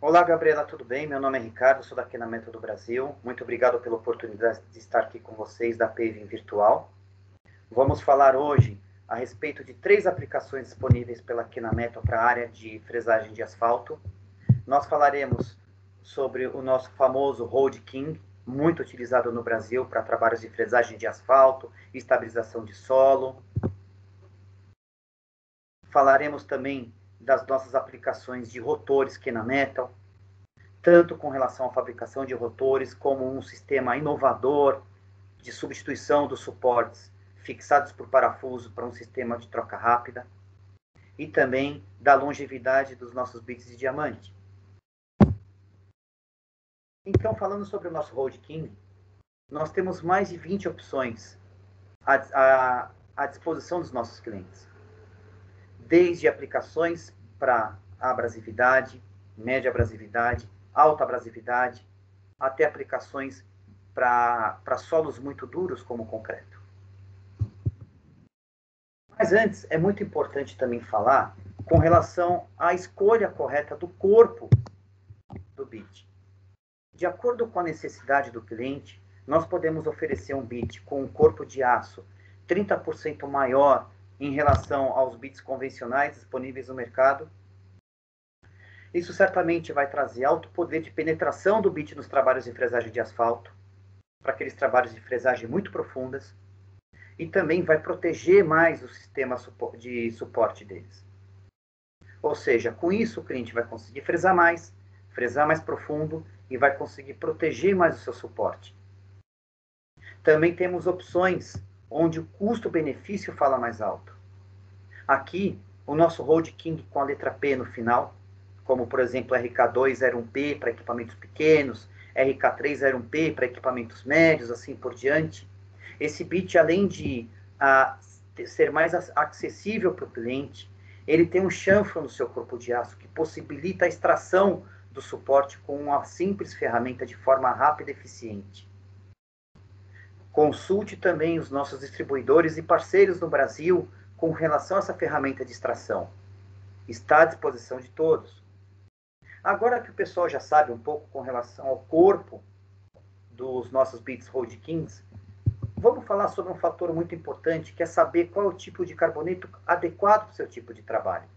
Olá, Gabriela, tudo bem? Meu nome é Ricardo, sou da Kenametal do Brasil. Muito obrigado pela oportunidade de estar aqui com vocês da Paving Virtual. Vamos falar hoje a respeito de 3 aplicações disponíveis pela Kenametal para a área de fresagem de asfalto. Nós falaremos sobre o nosso famoso Road King, muito utilizado no Brasil para trabalhos de fresagem de asfalto, estabilização de solo. Falaremos também das nossas aplicações de rotores Kenametal, tanto com relação à fabricação de rotores, como um sistema inovador de substituição dos suportes fixados por parafuso para um sistema de troca rápida, e também da longevidade dos nossos bits de diamante. Então, falando sobre o nosso Road King, nós temos mais de 20 opções à disposição dos nossos clientes. Desde aplicações para abrasividade, média abrasividade, alta abrasividade, até aplicações para solos muito duros, como o concreto. Mas antes, é muito importante também falar com relação à escolha correta do corpo do bit. De acordo com a necessidade do cliente, nós podemos oferecer um bit com um corpo de aço 30% maior em relação aos bits convencionais disponíveis no mercado. Isso certamente vai trazer alto poder de penetração do bit nos trabalhos de fresagem de asfalto, para aqueles trabalhos de fresagem muito profundas, e também vai proteger mais o sistema de suporte deles. Ou seja, com isso o cliente vai conseguir fresar mais profundo e vai conseguir proteger mais o seu suporte. Também temos opções onde o custo-benefício fala mais alto. Aqui, o nosso Road King com a letra P no final, como por exemplo RK201P para equipamentos pequenos, RK301P para equipamentos médios, assim por diante. Esse bit, além de ser mais acessível para o cliente, ele tem um chanfro no seu corpo de aço que possibilita a extração do suporte com uma simples ferramenta de forma rápida e eficiente. Consulte também os nossos distribuidores e parceiros no Brasil com relação a essa ferramenta de extração. Está à disposição de todos. Agora que o pessoal já sabe um pouco com relação ao corpo dos nossos bits Road Kings, vamos falar sobre um fator muito importante, que é saber qual é o tipo de carboneto adequado para o seu tipo de trabalho.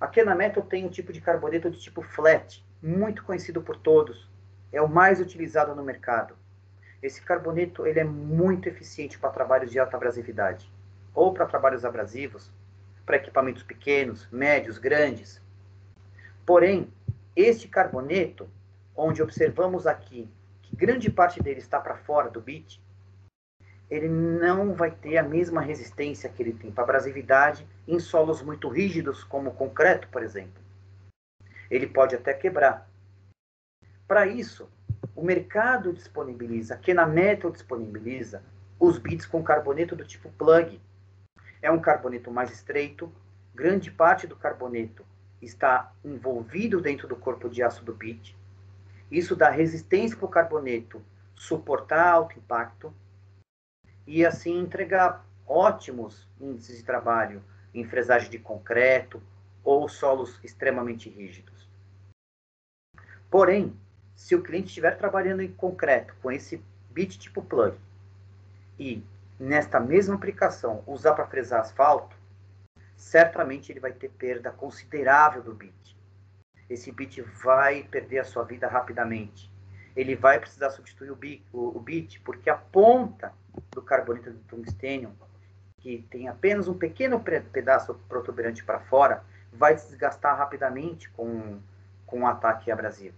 A Kenametal tem um tipo de carboneto de tipo flat, muito conhecido por todos. É o mais utilizado no mercado. Esse carboneto ele é muito eficiente para trabalhos de alta abrasividade, ou para trabalhos abrasivos, para equipamentos pequenos, médios, grandes. Porém, este carboneto, onde observamos aqui que grande parte dele está para fora do bit, ele não vai ter a mesma resistência que ele tem para abrasividade em solos muito rígidos, como o concreto, por exemplo. Ele pode até quebrar. Para isso, o mercado disponibiliza, a Kenametal disponibiliza os bits com carboneto do tipo plug. É um carboneto mais estreito, grande parte do carboneto está envolvido dentro do corpo de aço do bit. Isso dá resistência para o carboneto suportar alto impacto e assim entregar ótimos índices de trabalho em fresagem de concreto ou solos extremamente rígidos. Porém, se o cliente estiver trabalhando em concreto com esse bit tipo plug e nesta mesma aplicação usar para fresar asfalto, certamente ele vai ter perda considerável do bit. Esse bit vai perder a sua vida rapidamente. Ele vai precisar substituir o bit porque a ponta do carboneto de tungstênio, que tem apenas um pequeno pedaço protuberante para fora, vai se desgastar rapidamente com um ataque abrasivo.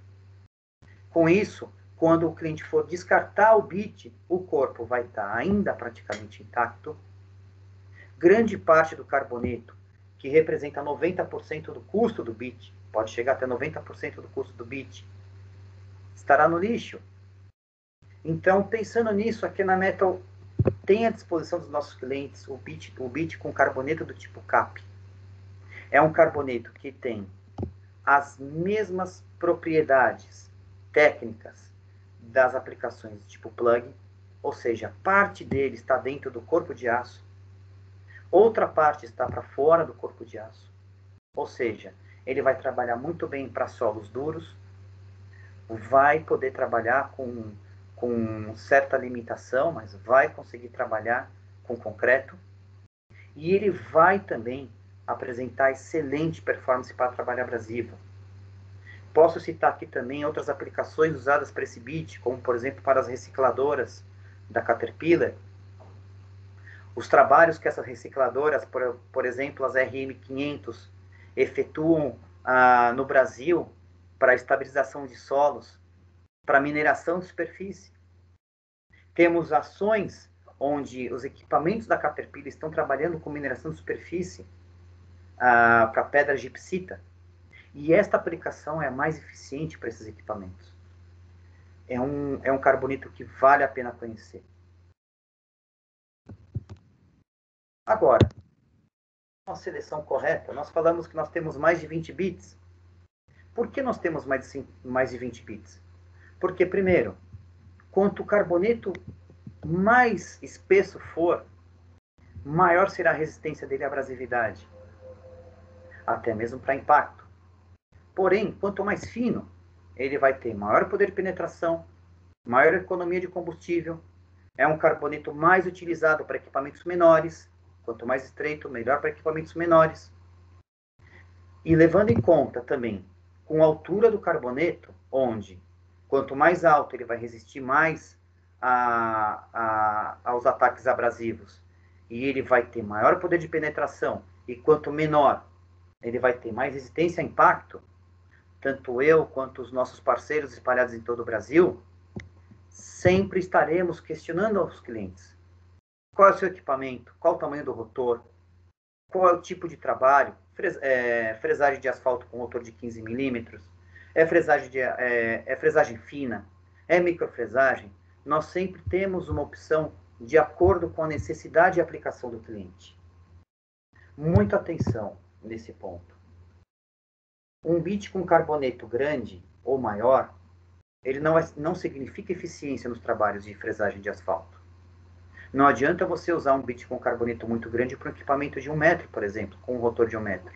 Com isso, quando o cliente for descartar o bit, o corpo vai estar ainda praticamente intacto. Grande parte do carboneto, que representa 90% do custo do bit, pode chegar até 90% do custo do bit, estará no lixo. Então, pensando nisso, a Kenametal tem à disposição dos nossos clientes o bit com carboneto do tipo CAP. É um carboneto que tem as mesmas propriedades técnicas das aplicações de tipo plug, ou seja, parte dele está dentro do corpo de aço, outra parte está para fora do corpo de aço. Ou seja, ele vai trabalhar muito bem para solos duros, vai poder trabalhar com certa limitação, mas vai conseguir trabalhar com concreto. E ele vai também apresentar excelente performance para trabalho abrasivo. Posso citar aqui também outras aplicações usadas para esse bit, como por exemplo para as recicladoras da Caterpillar. Os trabalhos que essas recicladoras, por exemplo, as RM500, efetuam no Brasil para a estabilização de solos, para mineração de superfície. Temos ações onde os equipamentos da Caterpillar estão trabalhando com mineração de superfície para pedra gipsita. E esta aplicação é a mais eficiente para esses equipamentos. É um carboneto que vale a pena conhecer. Agora, uma seleção correta, nós falamos que nós temos mais de 20 bits. Por que nós temos mais de 20 bits? Porque, primeiro, quanto o carboneto mais espesso for, maior será a resistência dele à abrasividade, até mesmo para impacto. Porém, quanto mais fino, ele vai ter maior poder de penetração, maior economia de combustível, é um carboneto mais utilizado para equipamentos menores, quanto mais estreito, melhor para equipamentos menores. E levando em conta também, com a altura do carboneto, onde quanto mais alto ele vai resistir mais aos ataques abrasivos, e ele vai ter maior poder de penetração, e quanto menor, ele vai ter mais resistência a impacto, tanto eu quanto os nossos parceiros espalhados em todo o Brasil, sempre estaremos questionando aos clientes qual é o seu equipamento, qual o tamanho do rotor, qual é o tipo de trabalho, fresagem de asfalto com rotor de 15 milímetros, é fresagem fina, é microfresagem. Nós sempre temos uma opção de acordo com a necessidade e aplicação do cliente. Muita atenção nesse ponto. Um bit com carboneto grande ou maior, ele não significa eficiência nos trabalhos de fresagem de asfalto. Não adianta você usar um bit com carboneto muito grande para um equipamento de 1 metro, por exemplo, com um rotor de 1 metro.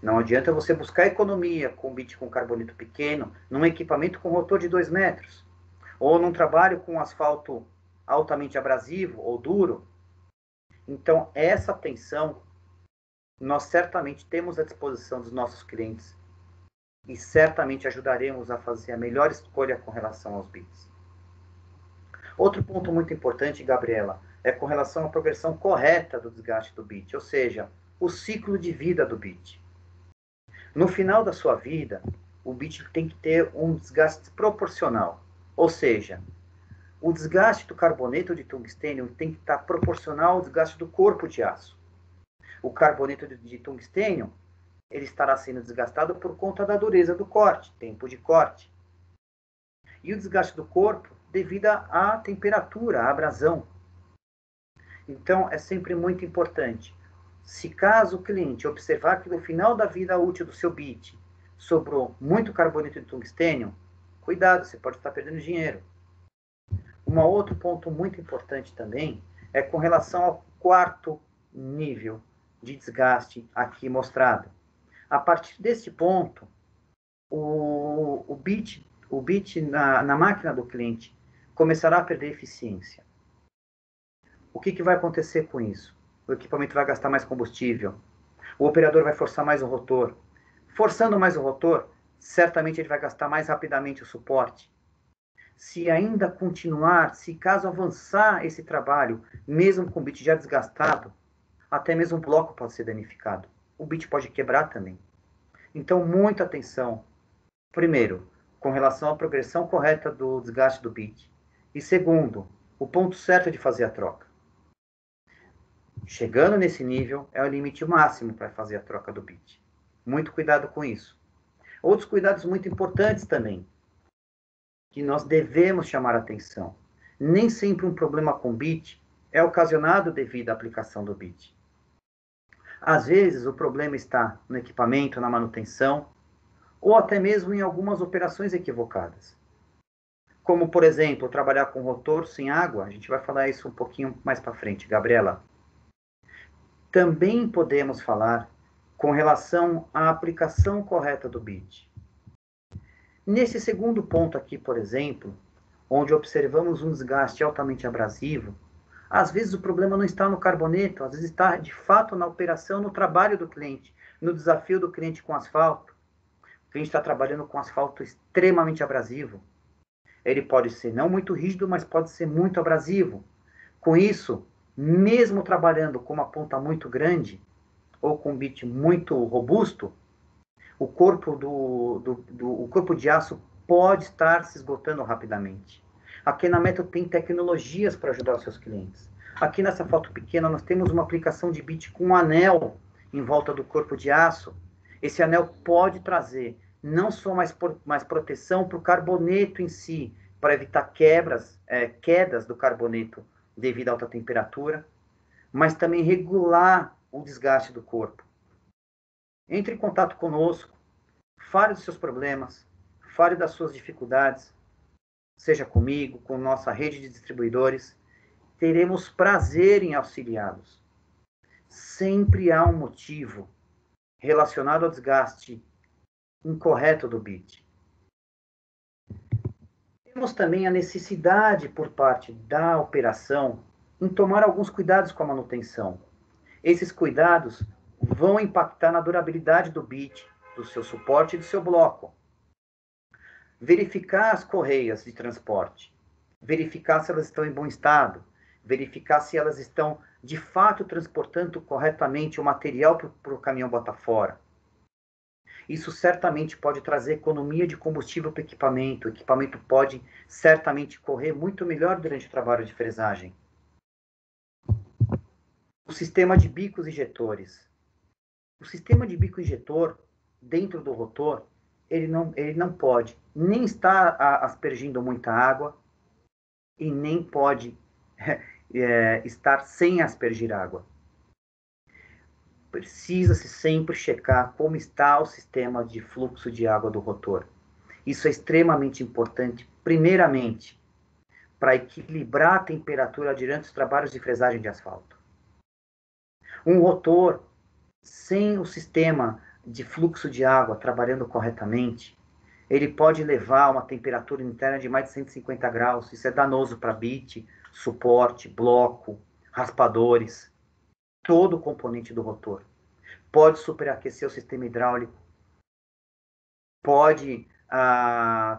Não adianta você buscar economia com um bit com carboneto pequeno num equipamento com rotor de 2 metros. Ou num trabalho com asfalto altamente abrasivo ou duro. Então, essa atenção nós certamente temos à disposição dos nossos clientes e certamente ajudaremos a fazer a melhor escolha com relação aos bits. Outro ponto muito importante, Gabriela, é com relação à progressão correta do desgaste do bit, ou seja, o ciclo de vida do bit. No final da sua vida, o bit tem que ter um desgaste proporcional, ou seja, o desgaste do carboneto de tungstênio tem que estar proporcional ao desgaste do corpo de aço. O carboneto de tungstênio, ele estará sendo desgastado por conta da dureza do corte, tempo de corte. E o desgaste do corpo devido à temperatura, à abrasão. Então, é sempre muito importante. Se caso o cliente observar que no final da vida útil do seu bit sobrou muito carboneto de tungstênio, cuidado, você pode estar perdendo dinheiro. Um outro ponto muito importante também é com relação ao quarto nível de desgaste aqui mostrado. A partir deste ponto, o bit na máquina do cliente começará a perder eficiência. O que vai acontecer com isso? O equipamento vai gastar mais combustível, o operador vai forçar mais o rotor. Forçando mais o rotor, certamente ele vai gastar mais rapidamente o suporte. Se ainda continuar, se caso avançar esse trabalho, mesmo com o bit já desgastado, até mesmo o bloco pode ser danificado. O bit pode quebrar também. Então, muita atenção. Primeiro, com relação à progressão correta do desgaste do bit. E segundo, o ponto certo de fazer a troca. Chegando nesse nível, é o limite máximo para fazer a troca do bit. Muito cuidado com isso. Outros cuidados muito importantes também, que nós devemos chamar a atenção. Nem sempre um problema com bit é ocasionado devido à aplicação do bit. Às vezes, o problema está no equipamento, na manutenção, ou até mesmo em algumas operações equivocadas. Como, por exemplo, trabalhar com rotor sem água. A gente vai falar isso um pouquinho mais para frente, Gabriela. Também podemos falar com relação à aplicação correta do bit. Nesse segundo ponto aqui, por exemplo, onde observamos um desgaste altamente abrasivo, às vezes o problema não está no carboneto, às vezes está de fato na operação, no trabalho do cliente, no desafio do cliente com asfalto. O cliente está trabalhando com asfalto extremamente abrasivo. Ele pode ser não muito rígido, mas pode ser muito abrasivo. Com isso, mesmo trabalhando com uma ponta muito grande, ou com um bit muito robusto, o corpo, o corpo de aço pode estar se esgotando rapidamente. Aqui na Metal tem tecnologias para ajudar os seus clientes. Aqui nessa foto pequena nós temos uma aplicação de bit com um anel em volta do corpo de aço. Esse anel pode trazer não só mais proteção para o carboneto em si, para evitar quedas do carboneto devido à alta temperatura, mas também regular o desgaste do corpo. Entre em contato conosco, fale dos seus problemas, fale das suas dificuldades, seja comigo, com nossa rede de distribuidores, teremos prazer em auxiliá-los. Sempre há um motivo relacionado ao desgaste incorreto do bit. Temos também a necessidade por parte da operação em tomar alguns cuidados com a manutenção. Esses cuidados vão impactar na durabilidade do bit, do seu suporte e do seu bloco. Verificar as correias de transporte, verificar se elas estão em bom estado, verificar se elas estão de fato transportando corretamente o material para o caminhão botar fora. Isso certamente pode trazer economia de combustível para o equipamento pode certamente correr muito melhor durante o trabalho de fresagem. O sistema de bicos injetores. O sistema de bico injetor, dentro do rotor, ele não pode nem estar aspergindo muita água e nem pode estar sem aspergir água. Precisa-se sempre checar como está o sistema de fluxo de água do rotor. Isso é extremamente importante, primeiramente, para equilibrar a temperatura durante os trabalhos de fresagem de asfalto. Um rotor sem o sistema de fluxo de água trabalhando corretamente, ele pode levar a uma temperatura interna de mais de 150 graus. Isso é danoso para bit, suporte, bloco, raspadores, todo o componente do rotor. Pode superaquecer o sistema hidráulico, pode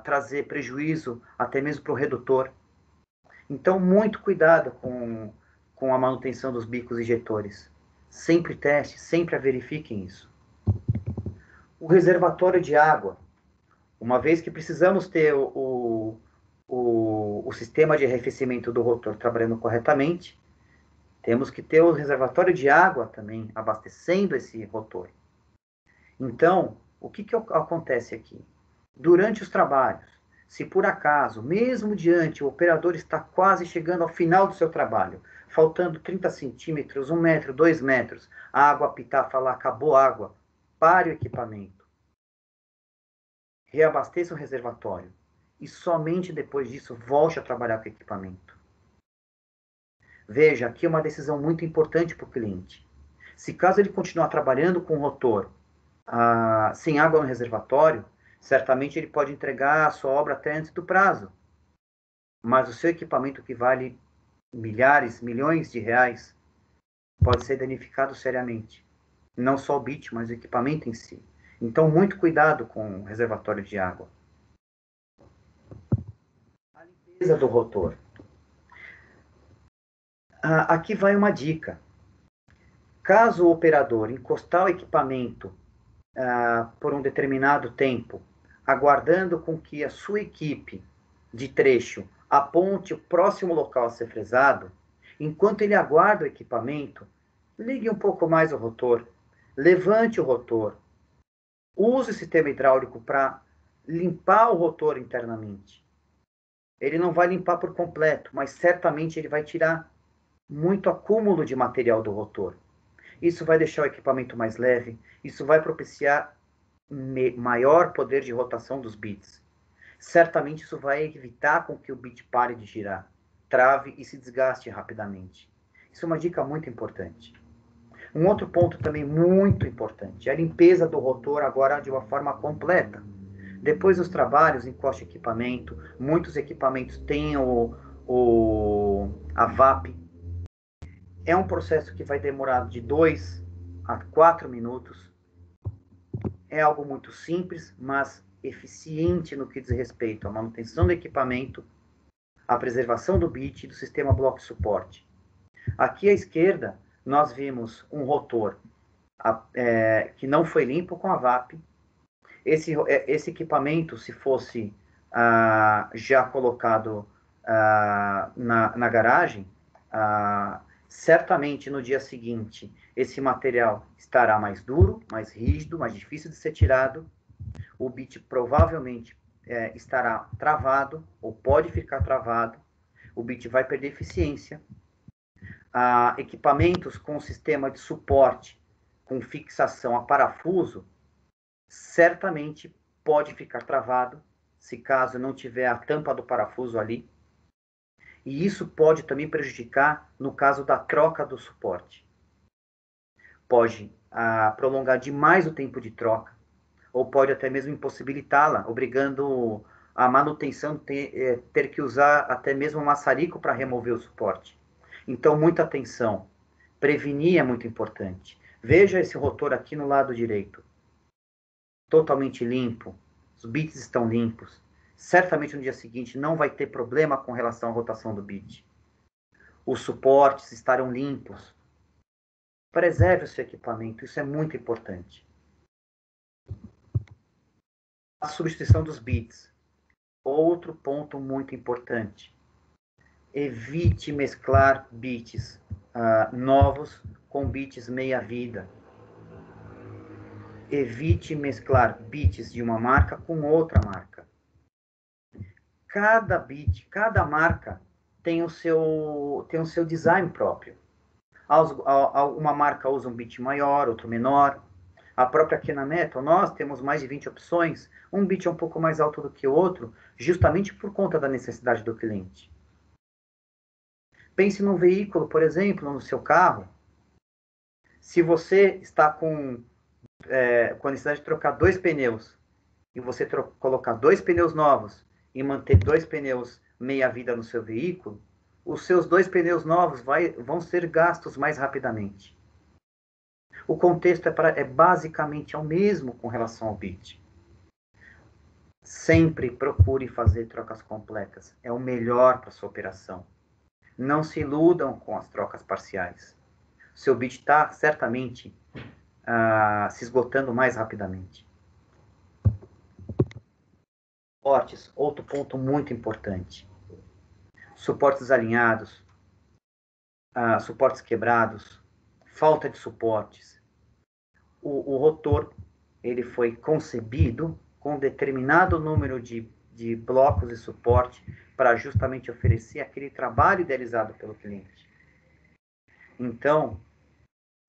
trazer prejuízo até mesmo para o redutor. Então, muito cuidado com a manutenção dos bicos injetores. Sempre teste, sempre verifiquem isso. O reservatório de água. Uma vez que precisamos ter o sistema de arrefecimento do rotor trabalhando corretamente, temos que ter o reservatório de água também abastecendo esse rotor. Então, o que acontece aqui? Durante os trabalhos, se por acaso, mesmo diante, o operador está quase chegando ao final do seu trabalho, faltando 30 centímetros, 1 metro, 2 metros, a água apitar, falar, acabou a água, pare o equipamento. Reabasteça o reservatório e somente depois disso volte a trabalhar com o equipamento. Veja, aqui é uma decisão muito importante para o cliente. Se caso ele continuar trabalhando com o rotor sem água no reservatório, certamente ele pode entregar a sua obra até antes do prazo. Mas o seu equipamento, que vale milhares, milhões de reais, pode ser danificado seriamente. Não só o bit, mas o equipamento em si. Então, muito cuidado com o reservatório de água. A limpeza do rotor. Aqui vai uma dica. Caso o operador encostar o equipamento por um determinado tempo, aguardando com que a sua equipe de trecho aponte o próximo local a ser fresado, enquanto ele aguarda o equipamento, ligue um pouco mais o rotor, levante o rotor, use o sistema hidráulico para limpar o rotor internamente. Ele não vai limpar por completo, mas certamente ele vai tirar muito acúmulo de material do rotor. Isso vai deixar o equipamento mais leve, isso vai propiciar maior poder de rotação dos bits. Certamente isso vai evitar com que o bit pare de girar, trave e se desgaste rapidamente. Isso é uma dica muito importante. Um outro ponto também muito importante, a limpeza do rotor agora de uma forma completa. Depois dos trabalhos, encoste equipamento, muitos equipamentos têm a VAP. É um processo que vai demorar de 2 a 4 minutos. É algo muito simples, mas eficiente no que diz respeito à manutenção do equipamento, à preservação do bit e do sistema bloco de suporte. Aqui à esquerda, nós vimos um rotor que não foi limpo com a VAP. Esse equipamento, se fosse já colocado na garagem, certamente no dia seguinte esse material estará mais duro, mais rígido, mais difícil de ser tirado. O bit provavelmente estará travado, ou pode ficar travado. O bit vai perder eficiência. Equipamentos com sistema de suporte, com fixação a parafuso, certamente pode ficar travado, se caso não tiver a tampa do parafuso ali. E isso pode também prejudicar no caso da troca do suporte. Pode prolongar demais o tempo de troca, ou pode até mesmo impossibilitá-la, obrigando a manutenção ter que usar até mesmo um maçarico para remover o suporte. Então, muita atenção. Prevenir é muito importante. Veja esse rotor aqui no lado direito. Totalmente limpo. Os bits estão limpos. Certamente no dia seguinte não vai ter problema com relação à rotação do bit. Os suportes estarão limpos. Preserve o seu equipamento, isso é muito importante. A substituição dos bits. Outro ponto muito importante. Evite mesclar bits novos com bits meia-vida. Evite mesclar bits de uma marca com outra marca. Cada bit, cada marca tem o seu design próprio. Uma marca usa um bit maior, outro menor. A própria Kenametal, nós temos mais de 20 opções. Um bit é um pouco mais alto do que o outro, justamente por conta da necessidade do cliente. Pense num veículo, por exemplo, no seu carro. Se você está com a necessidade de trocar 2 pneus, e você colocar 2 pneus novos, e manter 2 pneus meia-vida no seu veículo, os seus 2 pneus novos vão ser gastos mais rapidamente. O contexto é basicamente o mesmo com relação ao bit. Sempre procure fazer trocas completas. É o melhor para a sua operação. Não se iludam com as trocas parciais. O seu bit está certamente se esgotando mais rapidamente. Suportes, outro ponto muito importante. Suportes alinhados, suportes quebrados, falta de suportes. O rotor, ele foi concebido com determinado número de blocos de suporte para justamente oferecer aquele trabalho idealizado pelo cliente. Então,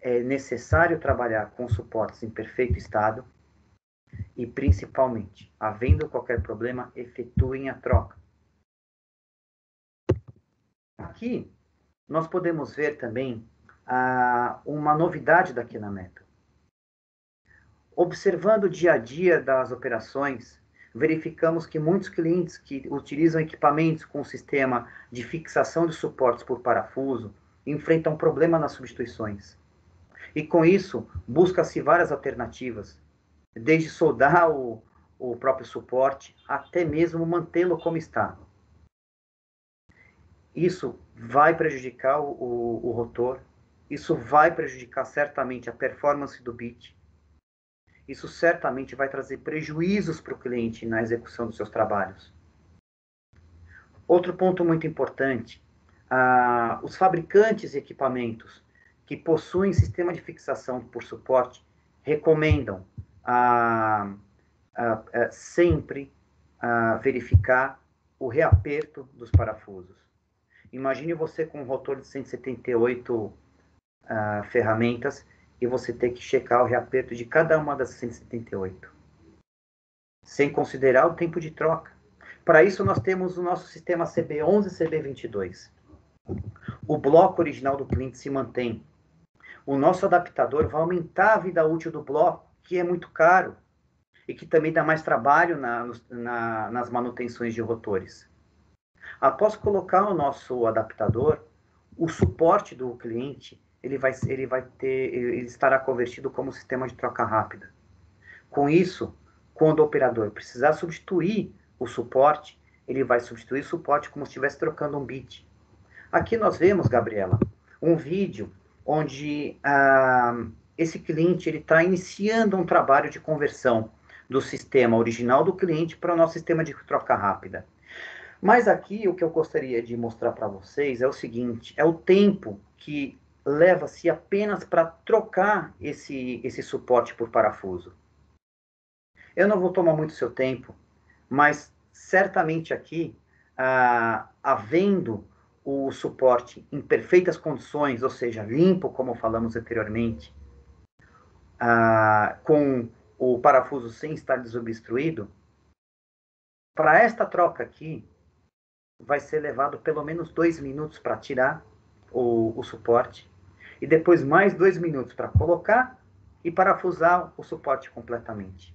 é necessário trabalhar com suportes em perfeito estado e, principalmente, havendo qualquer problema, efetuem a troca. Aqui, nós podemos ver também uma novidade da Kenametal. Observando o dia a dia das operações, verificamos que muitos clientes que utilizam equipamentos com sistema de fixação de suportes por parafuso enfrentam problema nas substituições. E com isso, busca-se várias alternativas, desde soldar o próprio suporte, até mesmo mantê-lo como está. Isso vai prejudicar o rotor, isso vai prejudicar certamente a performance do bit, isso certamente vai trazer prejuízos para o cliente na execução dos seus trabalhos. Outro ponto muito importante, os fabricantes de equipamentos que possuem sistema de fixação por suporte recomendam sempre verificar o reaperto dos parafusos. Imagine você com um rotor de 178 ferramentas e você ter que checar o reaperto de cada uma das 178, sem considerar o tempo de troca. Para isso, nós temos o nosso sistema CB11 e CB22. O bloco original do cliente se mantém. O nosso adaptador vai aumentar a vida útil do bloco, que é muito caro, e que também dá mais trabalho nas manutenções de rotores. Após colocar o nosso adaptador, o suporte do cliente ele estará convertido como sistema de troca rápida. Com isso, quando o operador precisar substituir o suporte, ele vai substituir o suporte como se estivesse trocando um bit. Aqui nós vemos, Gabriela, um vídeo onde esse cliente está iniciando um trabalho de conversão do sistema original do cliente para o nosso sistema de troca rápida. Mas aqui o que eu gostaria de mostrar para vocês é o seguinte, é o tempo que leva-se apenas para trocar esse suporte por parafuso. Eu não vou tomar muito seu tempo, mas certamente aqui, havendo o suporte em perfeitas condições, ou seja, limpo, como falamos anteriormente, com o parafuso sem estar desobstruído, para esta troca aqui, vai ser levado pelo menos 2 minutos para tirar o suporte, e depois mais 2 minutos para colocar e parafusar o suporte completamente.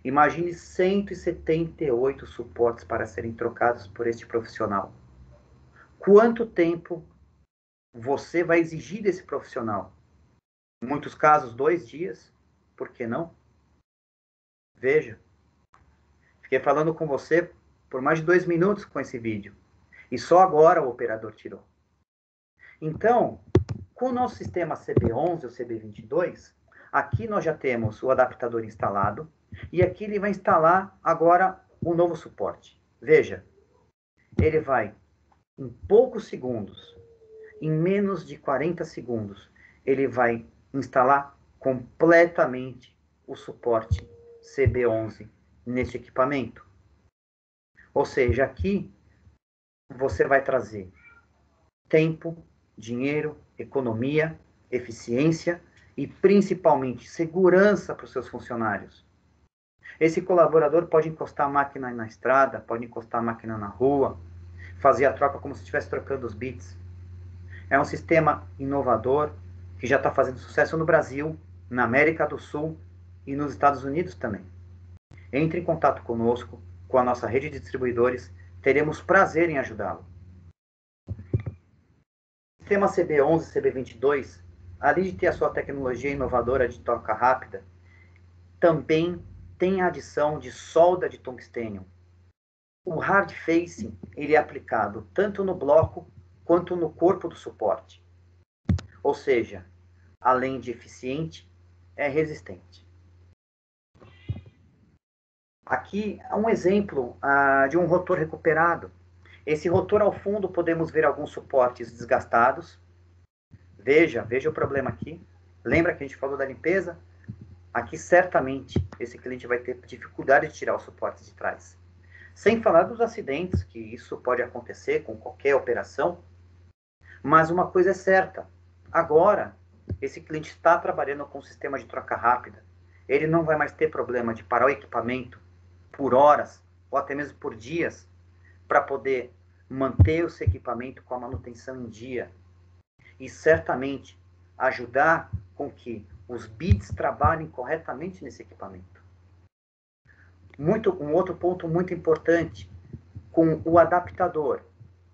Imagine 178 suportes para serem trocados por este profissional. Quanto tempo você vai exigir desse profissional? Em muitos casos, 2 dias. Por que não? Veja. Fiquei falando com você por mais de 2 minutos com esse vídeo. E só agora o operador tirou. Então, com o nosso sistema CB11 ou CB22, aqui nós já temos o adaptador instalado. E aqui ele vai instalar agora o novo suporte. Veja, ele vai, em poucos segundos, em menos de 40 segundos, ele vai instalar completamente o suporte CB11 neste equipamento. Ou seja, aqui você vai trazer tempo, dinheiro, economia, eficiência e principalmente segurança para os seus funcionários. Esse colaborador pode encostar a máquina na estrada, pode encostar a máquina na rua, fazer a troca como se estivesse trocando os bits. É um sistema inovador que já está fazendo sucesso no Brasil, na América do Sul e nos Estados Unidos também. Entre em contato conosco, com a nossa rede de distribuidores, teremos prazer em ajudá-lo. O sistema CB11 e CB22, além de ter a sua tecnologia inovadora de troca rápida, também tem a adição de solda de tungstênio. O hard facing ele é aplicado tanto no bloco quanto no corpo do suporte. Ou seja, além de eficiente, é resistente. Aqui é um exemplo de um rotor recuperado. Esse rotor ao fundo podemos ver alguns suportes desgastados. Veja o problema aqui. Lembra que a gente falou da limpeza? Aqui certamente esse cliente vai ter dificuldade de tirar os suportes de trás. Sem falar dos acidentes, que isso pode acontecer com qualquer operação. Mas uma coisa é certa, agora esse cliente está trabalhando com um sistema de troca rápida. Ele não vai mais ter problema de parar o equipamento por horas ou até mesmo por dias para poder manter o seu equipamento com a manutenção em dia. E certamente ajudar com que os bits trabalhem corretamente nesse equipamento. Um outro ponto muito importante, com o adaptador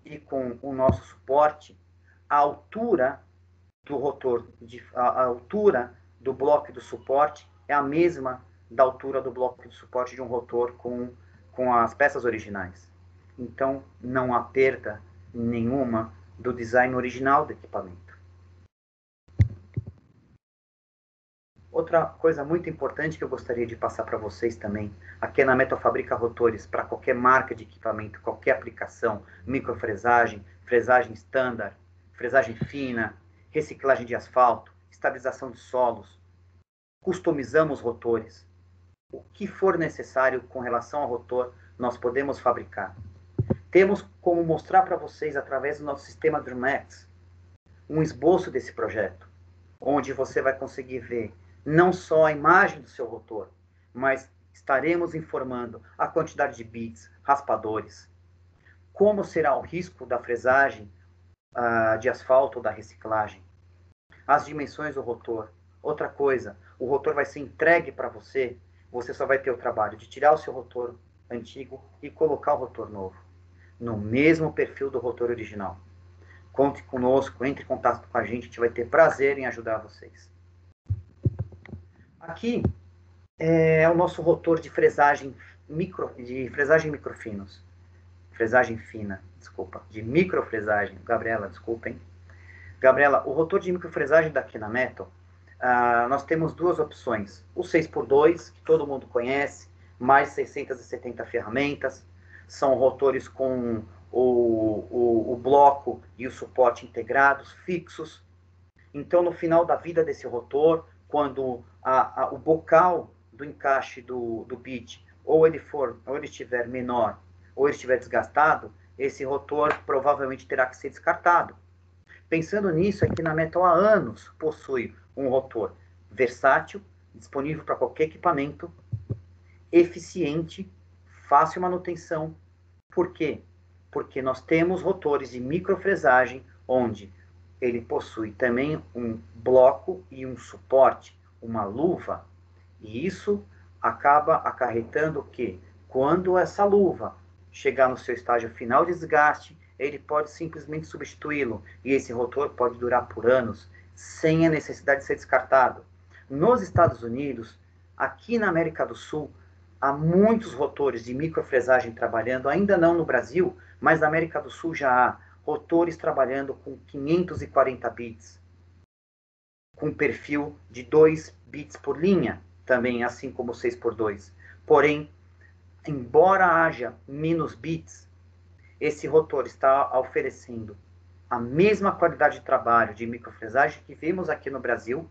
e com o nosso suporte, a altura do rotor, a altura do bloco do suporte é a mesma da altura do bloco de suporte de um rotor com as peças originais. Então, não há perda nenhuma do design original do equipamento. Outra coisa muito importante que eu gostaria de passar para vocês também, aqui na Metal fabrica rotores para qualquer marca de equipamento, qualquer aplicação, microfresagem, fresagem standard, fresagem fina, reciclagem de asfalto, estabilização de solos. Customizamos rotores. O que for necessário com relação ao rotor, nós podemos fabricar. Temos como mostrar para vocês, através do nosso sistema DreamX, um esboço desse projeto, onde você vai conseguir ver não só a imagem do seu rotor, mas estaremos informando a quantidade de bits, raspadores, como será o risco da fresagem de asfalto ou da reciclagem, as dimensões do rotor. Outra coisa, o rotor vai ser entregue para você, você só vai ter o trabalho de tirar o seu rotor antigo e colocar o rotor novo, no mesmo perfil do rotor original. Conte conosco, entre em contato com a gente vai ter prazer em ajudar vocês. Aqui é o nosso rotor de fresagem microfinos. Fresagem fina, desculpa, de microfresagem. Gabriela, desculpa, hein? Gabriela, o rotor de microfresagem da Kinametal, nós temos duas opções. O 6x2, que todo mundo conhece, mais 670 ferramentas. São rotores com o bloco e o suporte integrados, fixos. Então, no final da vida desse rotor, quando o bocal do encaixe do bit, ou ele estiver menor, ou ele estiver desgastado, esse rotor provavelmente terá que ser descartado. Pensando nisso, aqui na Metal há anos possui um rotor versátil, disponível para qualquer equipamento, eficiente, fácil manutenção. Por quê? Porque nós temos rotores de microfresagem, onde ele possui também um bloco e um suporte, uma luva. E isso acaba acarretando que, quando essa luva chegar no seu estágio final de desgaste, ele pode simplesmente substituí-lo. E esse rotor pode durar por anos, sem a necessidade de ser descartado. Nos Estados Unidos, aqui na América do Sul, há muitos rotores de microfresagem trabalhando, ainda não no Brasil, mas na América do Sul já há rotores trabalhando com 540 bits, com perfil de 2 bits por linha, também assim como 6x2. Porém, embora haja menos bits, esse rotor está oferecendo a mesma qualidade de trabalho de microfresagem que vimos aqui no Brasil,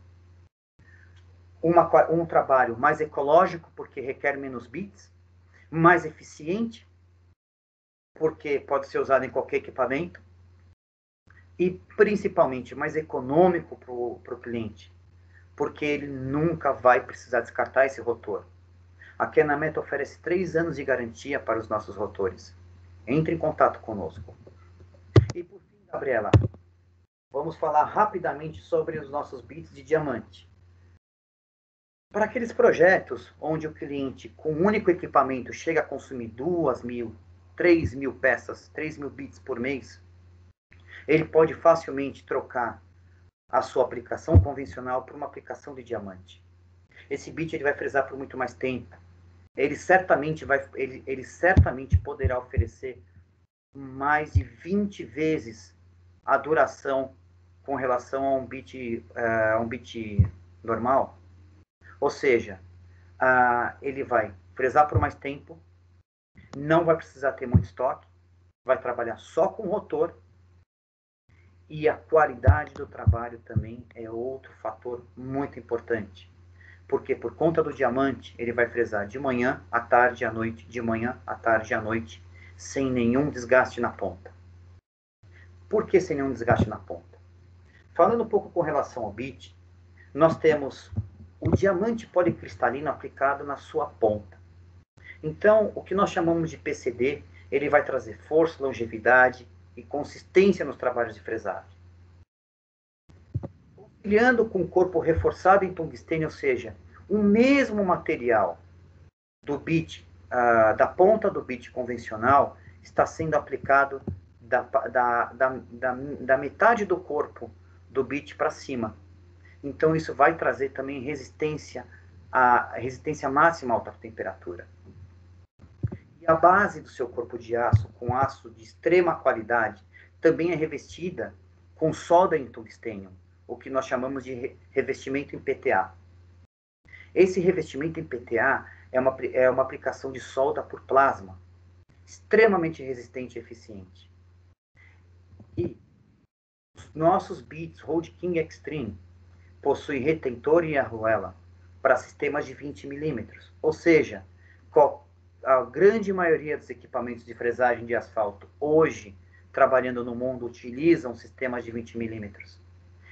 um trabalho mais ecológico, porque requer menos bits, mais eficiente, porque pode ser usado em qualquer equipamento, e principalmente mais econômico para o cliente, porque ele nunca vai precisar descartar esse rotor. A Kinametal oferece 3 anos de garantia para os nossos rotores. Entre em contato conosco. E por fim, Gabriela, vamos falar rapidamente sobre os nossos bits de diamante. Para aqueles projetos onde o cliente, com um único equipamento, chega a consumir 2.000, 3.000 peças, 3.000 bits por mês, ele pode facilmente trocar a sua aplicação convencional por uma aplicação de diamante. Esse bit ele vai fresar por muito mais tempo. Ele certamente poderá oferecer mais de 20 vezes a duração com relação a um bit normal. Ou seja, ele vai fresar por mais tempo, não vai precisar ter muito estoque, vai trabalhar só com rotor, e a qualidade do trabalho também é outro fator muito importante. Porque por conta do diamante, ele vai fresar de manhã, à tarde, à noite, de manhã, à tarde, à noite, sem nenhum desgaste na ponta. Por que sem nenhum desgaste na ponta? Falando um pouco com relação ao bit, nós temos o diamante policristalino aplicado na sua ponta. Então, o que nós chamamos de PCD, ele vai trazer força, longevidade e consistência nos trabalhos de fresagem. Auxiliando com o corpo reforçado em tungstênio, ou seja, o mesmo material do bit, da ponta do bit convencional, está sendo aplicado da metade do corpo do bit para cima. Então, isso vai trazer também resistência máxima a alta temperatura. E a base do seu corpo de aço, com aço de extrema qualidade, também é revestida com solda em tungstênio, o que nós chamamos de revestimento em PTA. Esse revestimento em PTA é uma aplicação de solda por plasma, extremamente resistente e eficiente. E os nossos bits Road King Extreme possuem retentor e arruela para sistemas de 20 milímetros, ou seja, a grande maioria dos equipamentos de fresagem de asfalto hoje, trabalhando no mundo, utilizam sistemas de 20 milímetros.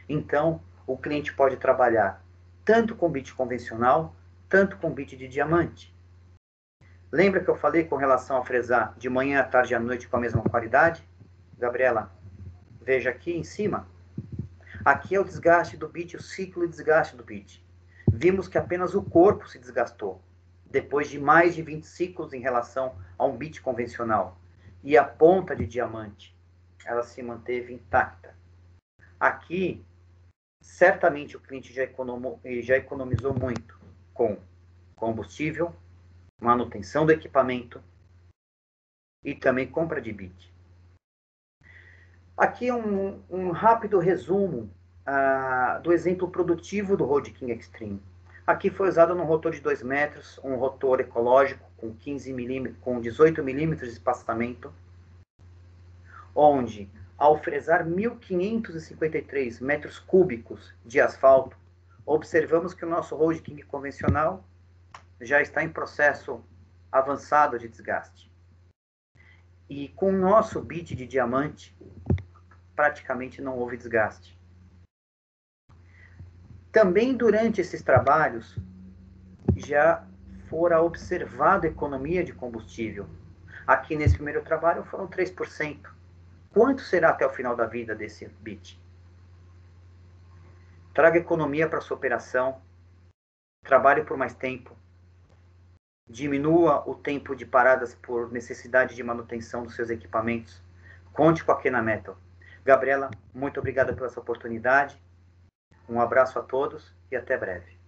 Então, o cliente pode trabalhar tanto com bit convencional, tanto com bit de diamante. Lembra que eu falei com relação a fresar de manhã, à tarde e à noite com a mesma qualidade? Gabriela, veja aqui em cima. Aqui é o desgaste do bit, o ciclo de desgaste do bit. Vimos que apenas o corpo se desgastou, depois de mais de 20 ciclos em relação a um bit convencional. E a ponta de diamante, ela se manteve intacta. Aqui, certamente o cliente já economizou muito com combustível, manutenção do equipamento e também compra de bit. Aqui um rápido resumo do exemplo produtivo do Road King Extreme. Aqui foi usado num rotor de 2 metros, um rotor ecológico com 18 milímetros de espaçamento, onde, ao fresar 1.553 metros cúbicos de asfalto, observamos que o nosso Road King convencional já está em processo avançado de desgaste. E com o nosso bit de diamante, praticamente não houve desgaste. Também durante esses trabalhos, já fora observada economia de combustível. Aqui nesse primeiro trabalho foram 3%. Quanto será até o final da vida desse bit? Traga economia para a sua operação, trabalhe por mais tempo, diminua o tempo de paradas por necessidade de manutenção dos seus equipamentos. Conte com a Kenametal. Gabriela, muito obrigada pela sua oportunidade. Um abraço a todos e até breve.